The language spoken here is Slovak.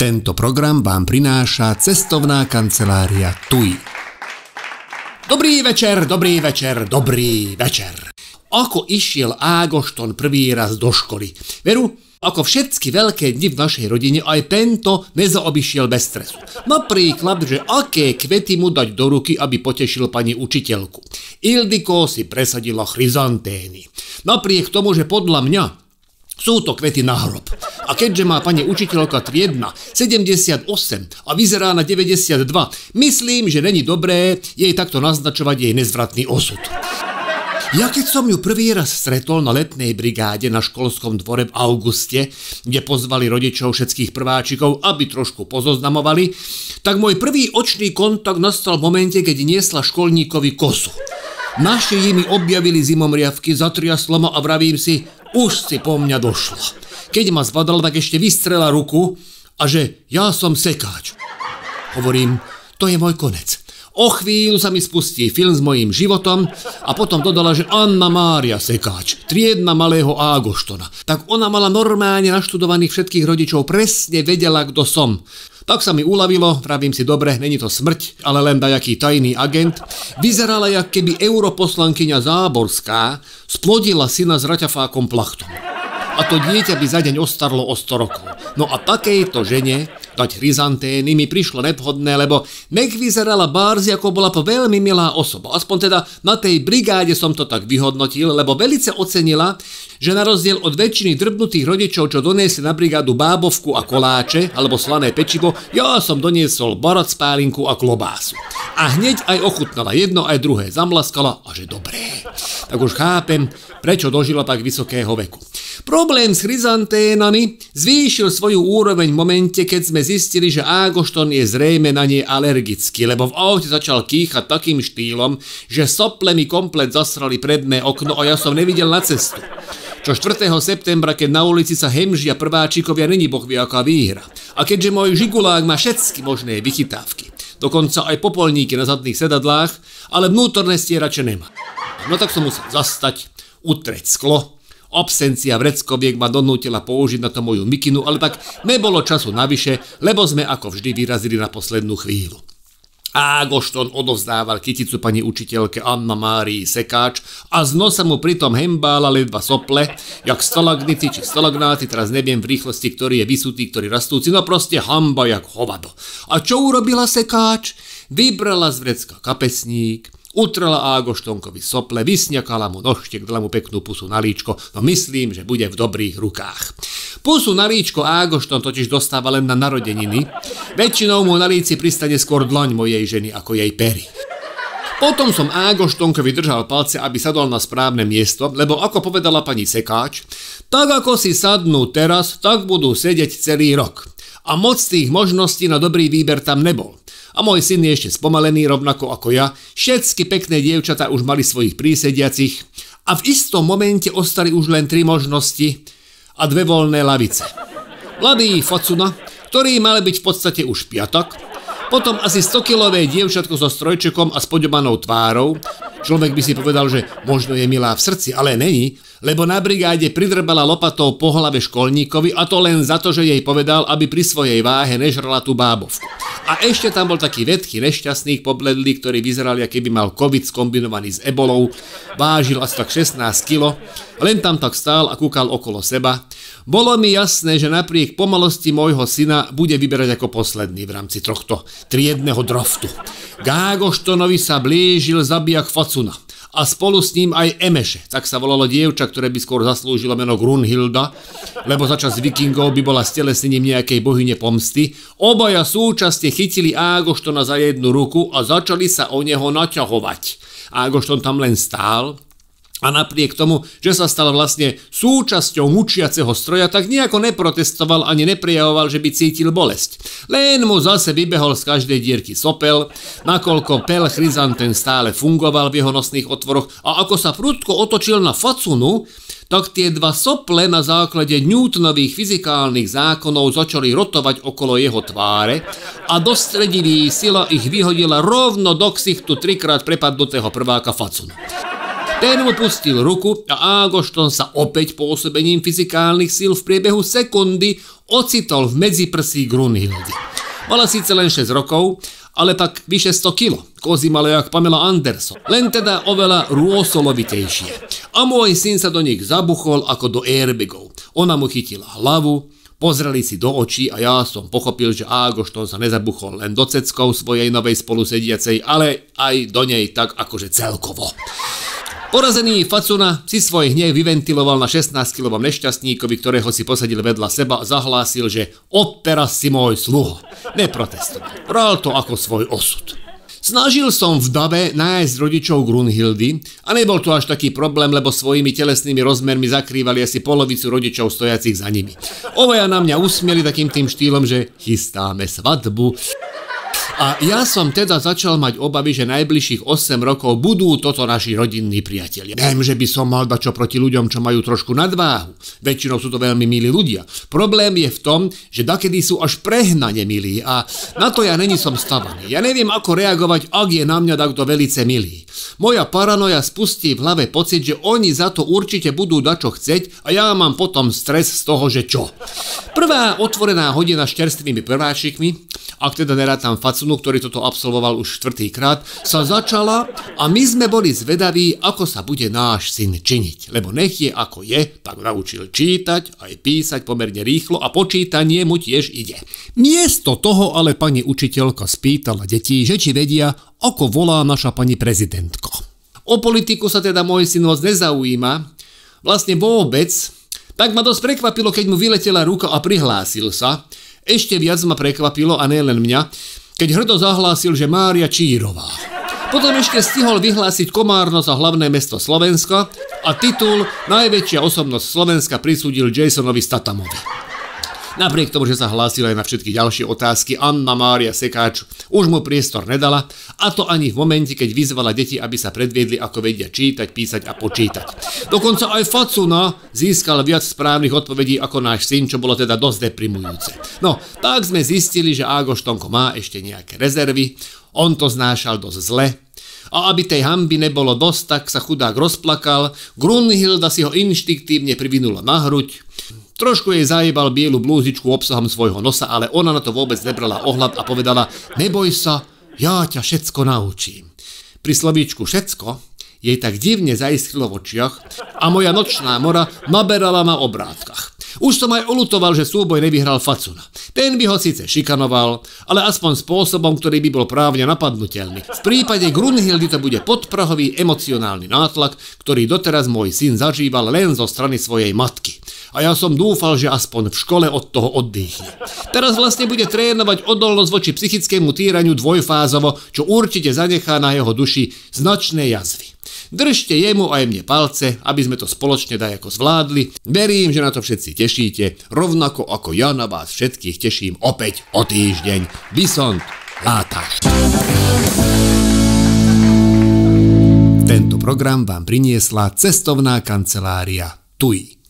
Tento program vám prináša cestovná kancelária TUI. Dobrý večer, dobrý večer, dobrý večer. Ako išiel Ágošton prvý raz do školy? Veru, ako všetky veľké dni v našej rodine, aj tento nezaobišiel bez stresu. Napríklad, že aké kvety mu dať do ruky, aby potešil pani učiteľku. Ildiko si presadila chryzantény. Napriek tomu, že podľa mňa sú to kvety na hrob. A keďže má pani učiteľka triedna 78 a vyzerá na 92, myslím, že není dobré jej takto naznačovať jej nezvratný osud. Ja keď som ju prvý raz stretol na letnej brigáde na školskom dvore v auguste, kde pozvali rodičov všetkých prváčikov, aby trošku pozoznamovali, tak môj prvý očný kontakt nastal v momente, keď niesla školníkovi kosu. Naši mi objavili zimomriavky, zatriaslo ma a vravím si, už si po mňa došlo. Keď ma zbadal, tak ešte vystrela ruku a že ja som sekáč. Hovorím, to je môj konec. O chvíľu sa mi spustí film s mojím životom a potom dodala, že Anna Mária Sekáč, triedna malého Ágoštona. Tak ona mala normálne naštudovaných všetkých rodičov, presne vedela, kto som. Tak sa mi uľavilo, vravím si, dobre, není to smrť, ale len dajaký tajný agent. Vyzerala, jak keby europoslankyňa Záborská splodila syna s raťafákom plachtom. A to dieťa by za deň ostarlo o 100 rokov. No a takejto žene dať chryzantény mi prišlo nevhodné, lebo nech vyzerala bárzi, ako bola to veľmi milá osoba. Aspoň teda na tej brigáde som to tak vyhodnotil, lebo velice ocenila, že na rozdiel od väčšiny drbnutých rodičov, čo doniesli na brigádu bábovku a koláče, alebo slané pečivo, ja som doniesol baracpálinku a klobásu. A hneď aj ochutnala jedno, aj druhé, zamlaskala a že dobré. Tak už chápem, prečo dožila tak vysokého veku. Problém s chryzanténami zvýšil svoju úroveň v momente, keď sme zistili, že Ágošton je zrejme na nej alergický, lebo v aute začal kýchať takým štýlom, že sople mi komplet zasrali predné okno a ja som nevidel na cestu. Čo 4. septembra, keď na ulici sa hemžia prváčikovia, není bohvie aká výhra. A keďže môj žigulák má všetky možné vychytávky, dokonca aj popolníky na zadných sedadlách, ale vnútorné stierače nemá. No tak som musel zastať, utrieť sklo. Absencia vreckoviek ma donútila použiť na to moju mikinu, ale tak nebolo času navyše, lebo sme ako vždy vyrazili na poslednú chvíľu. Ágošton odovzdával kyticu pani učiteľke Anna Márii Sekáč a z nosa mu pritom hembála ledva sople, jak stalagnity či stalagnáty, teraz neviem v rýchlosti, ktorý je vysutý, ktorý rastúci, no proste hamba jak hovado. A čo urobila Sekáč? Vybrala z vrecka kapesník, utrela Ágoštonkovi sople, vysňakala mu nožtek, dala mu peknú pusu na líčko, no myslím, že bude v dobrých rukách. Pusu na líčko Ágošton totiž dostáva len na narodeniny, väčšinou mu na líci pristane skôr dlaň mojej ženy ako jej pery. Potom som Ágoštonkovi držal palce, aby sadol na správne miesto, lebo ako povedala pani Sekáč, tak ako si sadnú teraz, tak budú sedieť celý rok. A moc tých možností na dobrý výber tam nebol. A môj syn je ešte spomalený, rovnako ako ja. Všetky pekné dievčatá už mali svojich prísediacich a v istom momente ostali už len 3 možnosti a 2 voľné lavice. Mladý Facuna, ktorý mal byť v podstate už piatok, potom asi 100-kilové dievčatko so strojčekom a spoďobanou tvárou. Človek by si povedal, že možno je milá v srdci, ale není, lebo na brigáde pridrbala lopatou po hlave školníkovi a to len za to, že jej povedal, aby pri svojej váhe nežrala tú bábovku. A ešte tam bol taký vedký nešťastný pobledlý, ktorý vyzeral, ako keby mal covid skombinovaný s ebolou, vážil asi tak 16 kg, len tam tak stál a kúkal okolo seba. Bolo mi jasné, že napriek pomalosti môjho syna bude vyberať ako posledný v rámci tohto triedneho draftu. K Ágoštonovi sa blížil zabijak Facuna a spolu s ním aj Emeše, tak sa volalo dievča, ktoré by skôr zaslúžilo meno Grunhilda, lebo za čas vikingov by bola stelesnením nejakej bohyne pomsty. Obaja súčasne chytili Ágoštona za jednu ruku a začali sa o neho naťahovať. Ágošton tam len stál a napriek tomu, že sa stal vlastne súčasťou mučiaceho stroja, tak nejako neprotestoval ani neprejavoval, že by cítil bolesť. Len mu zase vybehol z každej dierky sopel, nakoľko pel chryzantén stále fungoval v jeho nosných otvoroch a ako sa prudko otočil na Facunu, tak tie 2 sople na základe Newtonových fyzikálnych zákonov začali rotovať okolo jeho tváre a dostredivý sila ich vyhodila rovno do ksichtu 3-krát prepadnutého prváka Facunu. Ten mu pustil ruku a Ágošton sa opäť pôsobením fyzikálnych síl v priebehu sekundy ocitol v medziprsí Grunhildy. Mala síce len 6 rokov, ale pak vyše 100 kilo. Kozy mala jak Pamela Anderson, len teda oveľa rôsolovitejšie. A môj syn sa do nich zabuchol ako do airbagov. Ona mu chytila hlavu, pozreli si do očí a ja som pochopil, že Ágošton sa nezabuchol len do ceckov svojej novej spolusediacej, ale aj do nej tak akože celkovo. Porazený Facuna si svoj hnev vyventiloval na 16-kilovom nešťastníkovi, ktorého si posadil vedľa seba a zahlásil, že odteraz si môj sluho. Neprotestoval. Bral to ako svoj osud. Snažil som v dave nájsť rodičov Grunhildy a nebol to až taký problém, lebo svojimi telesnými rozmermi zakrývali asi polovicu rodičov stojacich za nimi. Ovaja na mňa usmieli takým tým štýlom, že chystáme svadbu. A ja som teda začal mať obavy, že najbližších 8 rokov budú toto naši rodinní priatelia. Viem, že by som mal dať čo proti ľuďom, čo majú trošku nadváhu. Väčšinou sú to veľmi milí ľudia. Problém je v tom, že dakedy sú až prehnane milí a na to ja není som stavaný. Ja neviem, ako reagovať, ak je na mňa takto velice milý. Moja paranoja spustí v hlave pocit, že oni za to určite budú dačo chceť a ja mám potom stres z toho, že čo. Prvá otvorená hodina s čerstvými prváčikmi, ak teda nerátam Facunu, ktorý toto absolvoval už 4. krát, sa začala a my sme boli zvedaví, ako sa bude náš syn činiť. Lebo nech je ako je, tak naučil čítať aj písať pomerne rýchlo a počítanie mu tiež ide. Miesto toho ale pani učiteľka spýtala detí, že či vedia, ako volá naša pani prezidentka. O politiku sa teda môj syn moc nezaujíma, vlastne vôbec, tak ma dosť prekvapilo, keď mu vyletela ruka a prihlásil sa. Ešte viac ma prekvapilo, a nie len mňa, keď hrdo zahlásil, že Mária Čírová. Potom ešte stihol vyhlásiť Komárno za hlavné mesto Slovenska a titul Najväčšia osobnosť Slovenska prisúdil Jasonovi Statamovi. Napriek tomu, že sa hlásil aj na všetky ďalšie otázky, Anna Mária Sekáč už mu priestor nedala, a to ani v momente, keď vyzvala deti, aby sa predviedli, ako vedia čítať, písať a počítať. Dokonca aj Facuna získal viac správnych odpovedí ako náš syn, čo bolo teda dosť deprimujúce. No, tak sme zistili, že Ágoštonko má ešte nejaké rezervy, on to znášal dosť zle. A aby tej hanby nebolo dosť, tak sa chudák rozplakal, Grunhilda si ho inštiktívne privinula na hruď, trošku jej zajebal bielu blúzičku obsahom svojho nosa, ale ona na to vôbec nebrala ohľad a povedala: neboj sa, ja ťa všetko naučím. Pri slovíčku všetko jej tak divne zaiskrylo v očiach a moja nočná mora naberala na obrátkach. Už som aj oľutoval, že súboj nevyhral Facuna. Ten by ho síce šikanoval, ale aspoň spôsobom, ktorý by bol právne napadnutelný. V prípade Grunhildy to bude podprahový emocionálny nátlak, ktorý doteraz môj syn zažíval len zo strany svojej matky. A ja som dúfal, že aspoň v škole od toho oddychne. Teraz vlastne bude trénovať odolnosť voči psychickému týraniu dvojfázovo, čo určite zanechá na jeho duši značné jazvy. Držte jemu aj mne palce, aby sme to spoločne dajako zvládli. Verím, že na to všetci tešíte, rovnako ako ja na vás všetkých teším opäť o týždeň. Bisont Látaš. Tento program vám priniesla cestovná kancelária TUI.